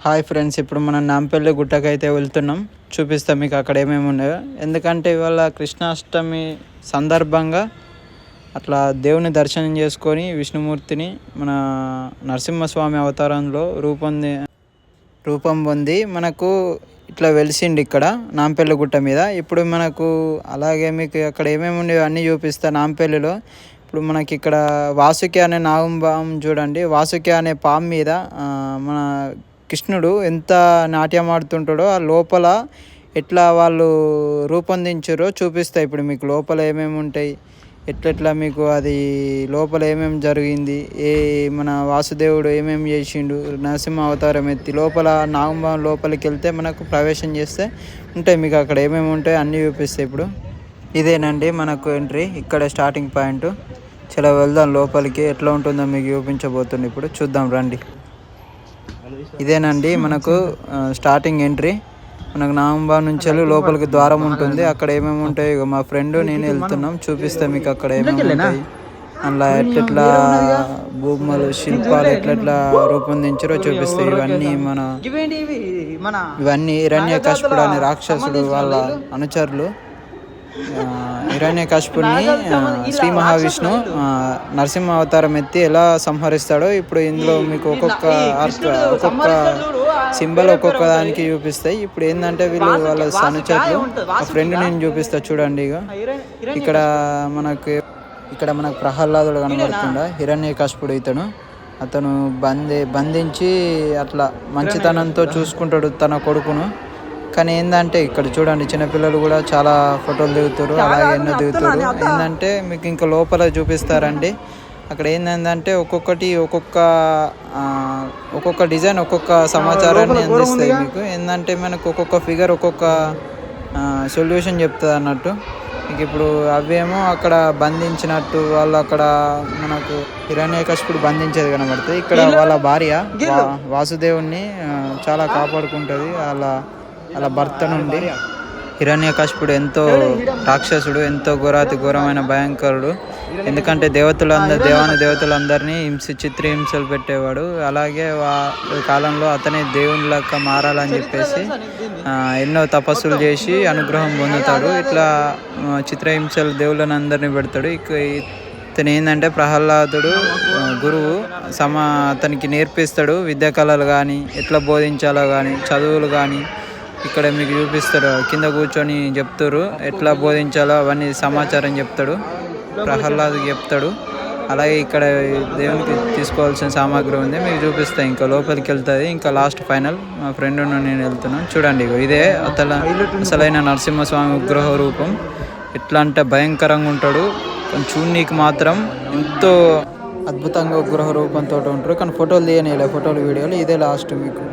Hi friends, ఇప్పుడు మనం నాంపల్లి గుట్టకైతే వెళ్తున్నాం. చూపిస్తాం మీకు అక్కడ ఏమేమి ఉన్నాయో. ఎందుకంటే ఇవాళ కృష్ణాష్టమి సందర్భంగా అట్లా దేవుని దర్శనం చేసుకొని విష్ణుమూర్తిని మన నరసింహస్వామి అవతారంలో రూపం పొంది మనకు ఇట్లా వెలిసిండి ఇక్కడ నాంపల్లి గుట్ట మీద. ఇప్పుడు మనకు అలాగే మీకు అక్కడ ఏమేమి ఉండేవి అన్నీ చూపిస్తా. నాంపల్లిలో ఇప్పుడు మనకి ఇక్కడ వాసుకి అనే నాగంపాము చూడండి. వాసుకి అనే పాము మీద మన కృష్ణుడు ఎంత నాట్యం ఆడుతుంటాడో ఆ లోపల ఎట్లా వాళ్ళు రూపొందించారో చూపిస్తాయి. ఇప్పుడు మీకు లోపల ఏమేమి ఉంటాయి, ఎట్లెట్లా మీకు అది లోపల ఏమేమి జరిగింది, మన వాసుదేవుడు ఏమేమి చేసిండు, నరసింహ అవతారం ఎత్తి లోపల నాగంబాం లోపలికి వెళ్తే మనకు ప్రవేశం చేస్తే ఉంటాయి. మీకు అక్కడ ఏమేమి ఉంటాయో అన్నీ చూపిస్తాయి. ఇప్పుడు ఇదేనండి మనకు ఎంట్రీ, ఇక్కడ స్టార్టింగ్ పాయింట్. చాలా వెళ్దాం లోపలికి, ఎట్లా ఉంటుందో మీకు చూపించబోతుంది. ఇప్పుడు చూద్దాం రండి. ఇదేనండి మనకు స్టార్టింగ్ ఎంట్రీ. మనకు నాగంబాం నుంచి లోపలికి ద్వారం ఉంటుంది. అక్కడ ఏమేమి ఉంటాయి, మా ఫ్రెండ్ నేను వెళ్తున్నాం, చూపిస్తే మీకు అక్కడ ఏమేమి ఉంటాయి, అలా ఎట్లెట్లా భూములు శిల్పాలు ఎట్లెట్లా రూపొందించారో చూపిస్తాయి. ఇవన్నీ హిరణ్యకశిపుడు అనే రాక్షసుడు వాళ్ళ అనుచరులు. హిరణ్యకశిపుడిని శ్రీ మహావిష్ణు నరసింహ అవతారం ఎత్తి ఎలా సంహరిస్తాడో ఇప్పుడు ఇందులో మీకు ఒక్కొక్క సింబల్ ఒక్కొక్క దానికి చూపిస్తాయి. ఇప్పుడు ఏంటంటే వీళ్ళు వాళ్ళ అనుచరులు. ఆ ఫ్రెండ్ నేను చూపిస్తా చూడండి. ఇక్కడ మనకు ప్రహ్లాదుడు కనబడుతుండ. హిరణ్యకశిపుడు అతను బంధించి అట్లా మంచితనంతో చూసుకుంటాడు తన కొడుకును. కానీ ఏంటంటే ఇక్కడ చూడండి చిన్నపిల్లలు కూడా చాలా ఫోటోలు దిగుతారు, అలాగే ఎన్నో దిగుతారు. ఏంటంటే మీకు ఇంకా లోపల చూపిస్తారండి. అక్కడ ఏంటంటే ఒక్కొక్క డిజైన్ ఒక్కొక్క సమాచారాన్ని అందిస్తాయి మీకు. ఏంటంటే మనకు ఒక్కొక్క ఫిగర్ ఒక్కొక్క సొల్యూషన్ చెప్తుంది అన్నట్టు. మీకు ఇప్పుడు అవేమో అక్కడ బంధించినట్టు వాళ్ళు అక్కడ మనకు హిరణ్యకశిపుడు బంధించేది కనబడుతుంది. ఇక్కడ వాళ్ళ భార్య వాసుదేవుని చాలా కాపాడుకుంటుంది అలా భర్త నుండి. హిరణ్యకశిపుడు ఎంతో రాక్షసుడు, ఎంతో ఘోరమైన భయంకరుడు. ఎందుకంటే దేవతలందరినీ చిత్రహింసలు పెట్టేవాడు. అలాగే కాలంలో అతనే దేవుని లెక్క మారాలని చెప్పేసి ఎన్నో తపస్సులు చేసి అనుగ్రహం పొందుతాడు. ఇట్లా చిత్రహింసలు దేవుళ్ళని అందరినీ పెడతాడు. ఇతను ఏంటంటే ప్రహ్లాదుడు గురువు అతనికి నేర్పిస్తాడు విద్యా కళలు కానీ, ఎట్లా బోధించాలో కానీ, చదువులు కానీ. ఇక్కడ మీకు చూపిస్తారు, కింద కూర్చొని చెప్తారు ఎట్లా బోధించాలో అవన్నీ సమాచారం చెప్తాడు, ప్రహ్లాదుకి చెప్తాడు. అలాగే ఇక్కడ దేవునికి తీసుకోవాల్సిన సామాగ్రి ఉంది, మీకు చూపిస్తాయి. ఇంకా లోపలికి వెళ్తుంది. ఇంకా లాస్ట్ ఫైనల్ మా ఫ్రెండ్ నేను వెళ్తున్నాను చూడండి. ఇదే అసలైన నరసింహస్వామి విగ్రహ రూపం. ఎట్లా అంటే భయంకరంగా ఉంటాడు, చూడనీకి మాత్రం ఎంతో అద్భుతంగా విగ్రహ రూపంతో ఉంటారు. కానీ ఫోటోలు తీయనిలే, ఫోటోలు వీడియోలు. ఇదే లాస్ట్ మీకు.